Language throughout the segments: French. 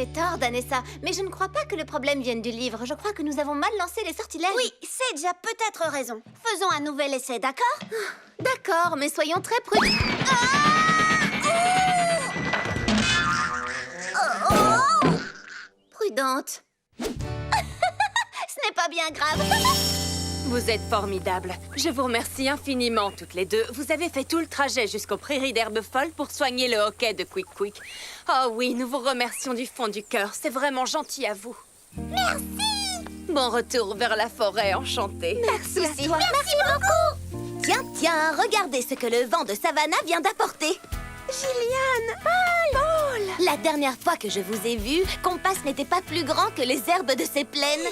fait tort, Danessa. Mais je ne crois pas que le problème vienne du livre. Je crois que nous avons mal lancé les sortilèges. Oui, Sage a peut-être raison. Faisons un nouvel essai, d'accord? D'accord, mais soyons très prudents. Prudente. Ce n'est pas bien grave. Vous êtes formidables. Je vous remercie infiniment toutes les deux. Vous avez fait tout le trajet jusqu'aux prairies d'herbes folles pour soigner le hoquet de Quick Quick. Oh oui, nous vous remercions du fond du cœur. C'est vraiment gentil à vous. Merci. Bon retour vers la forêt enchantée. Merci beaucoup. Tiens, regardez ce que le vent de Savannah vient d'apporter. Gillian! Paul! La dernière fois que je vous ai vu, Compas n'était pas plus grand que les herbes de ces plaines.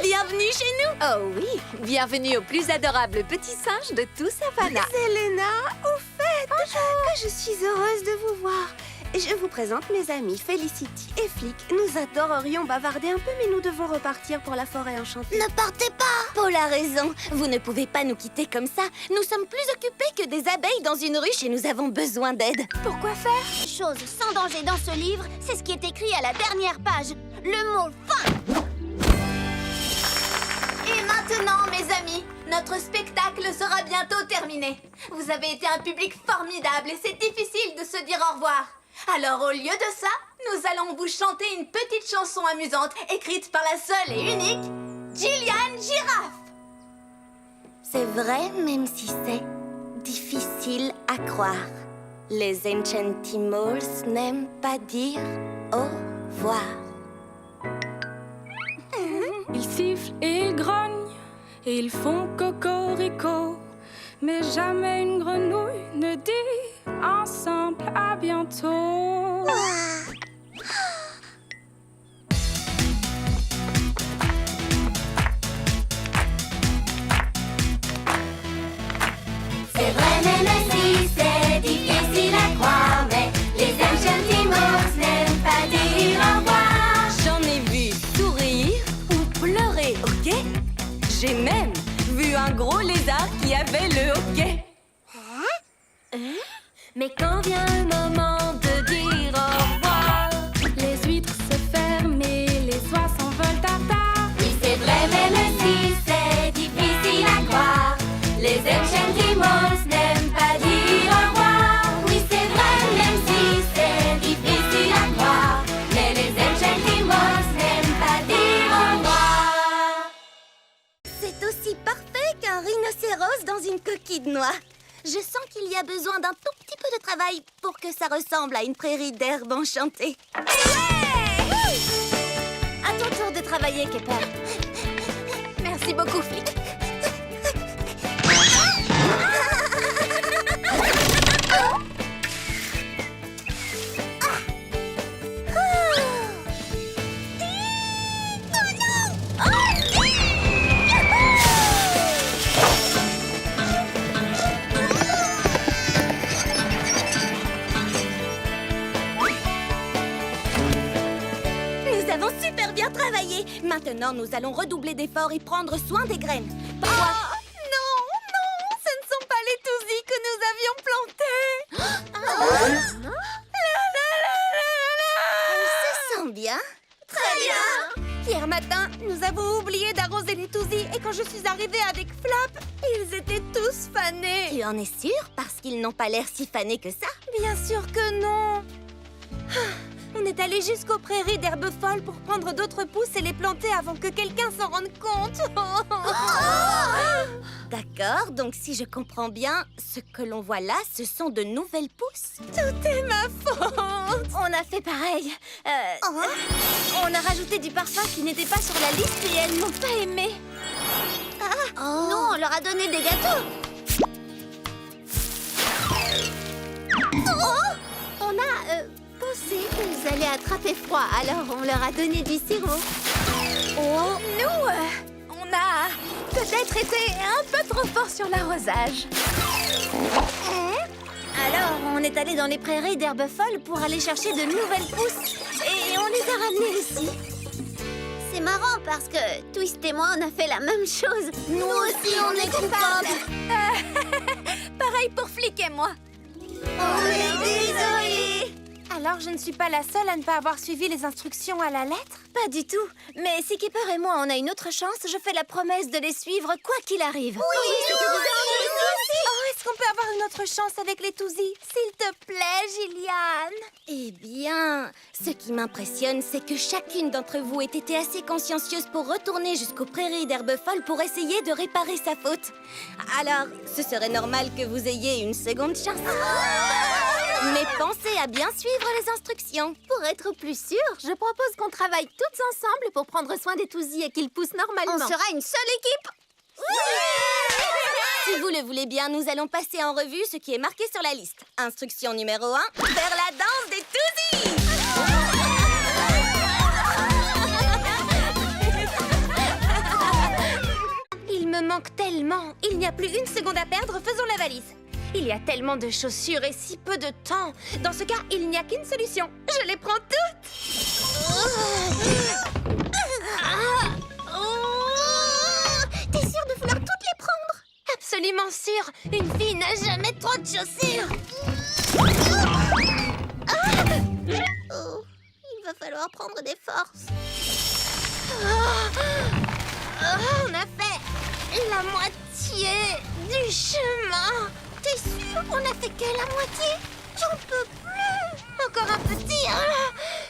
Bienvenue chez nous. Oh oui, bienvenue au plus adorable petit singe de tout Savannah. Selena, au fait, que je suis heureuse de vous voir. Je vous présente mes amis Felicity et Flick. Nous adorerions bavarder un peu, mais nous devons repartir pour la forêt enchantée. Ne partez pas. Paul a raison. Vous ne pouvez pas nous quitter comme ça. Nous sommes plus occupés que des abeilles dans une ruche et nous avons besoin d'aide. Pourquoi faire? Chose sans danger dans ce livre, c'est ce qui est écrit à la dernière page. Le mot fin. Et maintenant, mes amis, notre spectacle sera bientôt terminé. Vous avez été un public formidable et c'est difficile de se dire au revoir. Alors, au lieu de ça, nous allons vous chanter une petite chanson amusante écrite par la seule et unique Gillian Giraffe. C'est vrai, même si c'est difficile à croire. Les Enchantimals n'aiment pas dire au revoir. Ils sifflent et ils grognent et ils font cocorico. Mais jamais une grenouille ne dit ensemble à bientôt. C'est vrai, même si c'est difficile à croire, mais les Enchantimals n'aiment pas dire au revoir. J'en ai vu sourire ou pleurer, ok? J'ai même vu un gros lézard qui avait le hoquet. Mais quand vient le moment de dire au revoir, les huîtres se ferment et les oies s'envolent tard. Oui, c'est vrai, même si c'est difficile à croire, les Enchantimals n'aiment pas dire au revoir. Oui, c'est vrai, même si c'est difficile à croire, mais les Enchantimals n'aiment pas dire au revoir. C'est aussi parfait qu'un rhinocéros dans une coquille de noix. Je sens qu'il y a besoin d'un tout petit peu de travail pour que ça ressemble à une prairie d'herbe enchantée. À ton tour de travailler, Kepper. Merci beaucoup, Flick. Nous avons super bien travaillé. Maintenant, nous allons redoubler d'efforts et prendre soin des graines. Parfois... Non, ce ne sont pas les tousies que nous avions plantés. On se sent bien. Très bien. Hier matin, nous avons oublié d'arroser les tousies et quand je suis arrivée avec Flap, ils étaient tous fanés. Tu en es sûre? Parce qu'ils n'ont pas l'air si fanés que ça. Bien sûr que non. On est allé jusqu'aux prairies d'herbes folles pour prendre d'autres pousses et les planter avant que quelqu'un s'en rende compte. D'accord, donc si je comprends bien, ce que l'on voit là, ce sont de nouvelles pousses. Tout est ma faute. On a fait pareil. On a rajouté du parfum qui n'était pas sur la liste et elles n'ont pas aimé. Nous, on leur a donné des gâteaux. On a pensé qu'ils allaient attraper froid, alors on leur a donné du sirop. Nous, on a peut-être été un peu trop fort sur l'arrosage. Alors, on est allé dans les prairies d'herbes folles pour aller chercher de nouvelles pousses. Et on les a ramenées ici. C'est marrant parce que Twist et moi, on a fait la même chose. Nous aussi, on est coupables. Pareil pour Flick et moi. On est désolés. Alors, je ne suis pas la seule à ne pas avoir suivi les instructions à la lettre? Pas du tout. Mais si Kipper et moi on a une autre chance, je fais la promesse de les suivre quoi qu'il arrive. Oh, est-ce qu'on peut avoir une autre chance avec les Toosies? S'il te plaît, Gillian. Eh bien, ce qui m'impressionne, c'est que chacune d'entre vous ait été assez consciencieuse pour retourner jusqu'aux prairies d'herbe folle pour essayer de réparer sa faute. Alors, ce serait normal que vous ayez une seconde chance. Mais pensez à bien suivre les instructions. Pour être plus sûre, je propose qu'on travaille toutes ensemble pour prendre soin des Toosies et qu'ils poussent normalement. On sera une seule équipe. Si vous le voulez bien, nous allons passer en revue ce qui est marqué sur la liste. Instruction numéro 1, faire la danse des Toosies. Il me manque tellement. Il n'y a plus une seconde à perdre, faisons la valise. Il y a tellement de chaussures et si peu de temps. Dans ce cas, il n'y a qu'une solution. Je les prends toutes. T'es sûre de vouloir toutes les prendre? Absolument sûre. Une fille n'a jamais trop de chaussures. Oh, il va falloir prendre des forces. On a fait la moitié du chemin. T'es sûre? On a fait que la moitié? J'en peux plus. Encore un petit.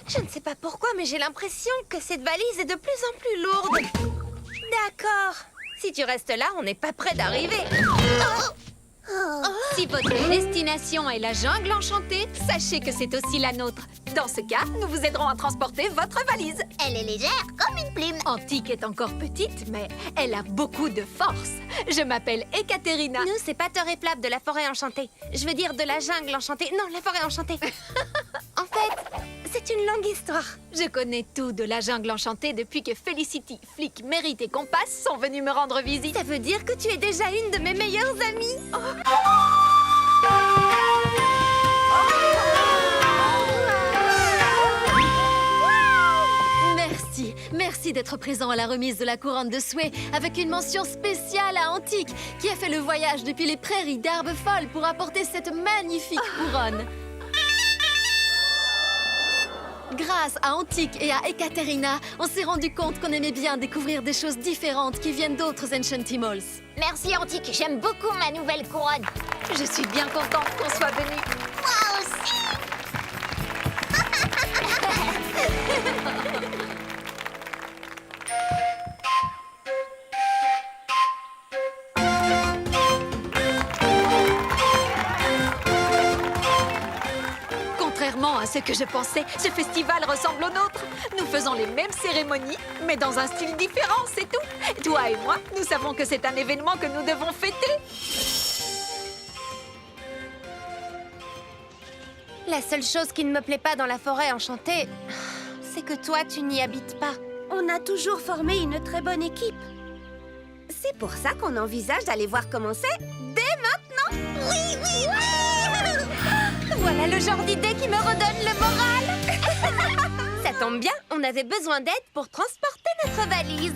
Je ne sais pas pourquoi, mais j'ai l'impression que cette valise est de plus en plus lourde. D'accord. Si tu restes là, on n'est pas près d'arriver. Si votre destination est la jungle enchantée, sachez que c'est aussi la nôtre. Dans ce cas, nous vous aiderons à transporter votre valise. Elle est légère comme une plume. Antique est encore petite, mais elle a beaucoup de force. Je m'appelle Ekaterina. Nous, c'est Pater et Flap de la forêt enchantée. Je veux dire de la jungle enchantée. Non, la forêt enchantée. En fait, c'est une longue histoire. Je connais tout de la jungle enchantée depuis que Felicity, Flick, Merit et Compass sont venus me rendre visite. Ça veut dire que tu es déjà une de mes meilleures amies. Merci d'être présent à la remise de la couronne de Sway avec une mention spéciale à Antique qui a fait le voyage depuis les prairies d'herbe folle pour apporter cette magnifique couronne. Grâce à Antique et à Ekaterina, on s'est rendu compte qu'on aimait bien découvrir des choses différentes qui viennent d'autres Enchantimals. Merci Antique, j'aime beaucoup ma nouvelle couronne. Je suis bien contente qu'on soit venus. Moi aussi. Contrairement à ce que je pensais, ce festival ressemble au nôtre. Nous faisons les mêmes cérémonies, mais dans un style différent, c'est tout. Toi et moi, nous savons que c'est un événement que nous devons fêter. La seule chose qui ne me plaît pas dans la forêt enchantée, c'est que toi, tu n'y habites pas. On a toujours formé une très bonne équipe. C'est pour ça qu'on envisage d'aller voir comment c'est dès maintenant. Oui, oui, oui. Voilà le genre d'idée qui me redonne le moral. Ça tombe bien, on avait besoin d'aide pour transporter notre valise.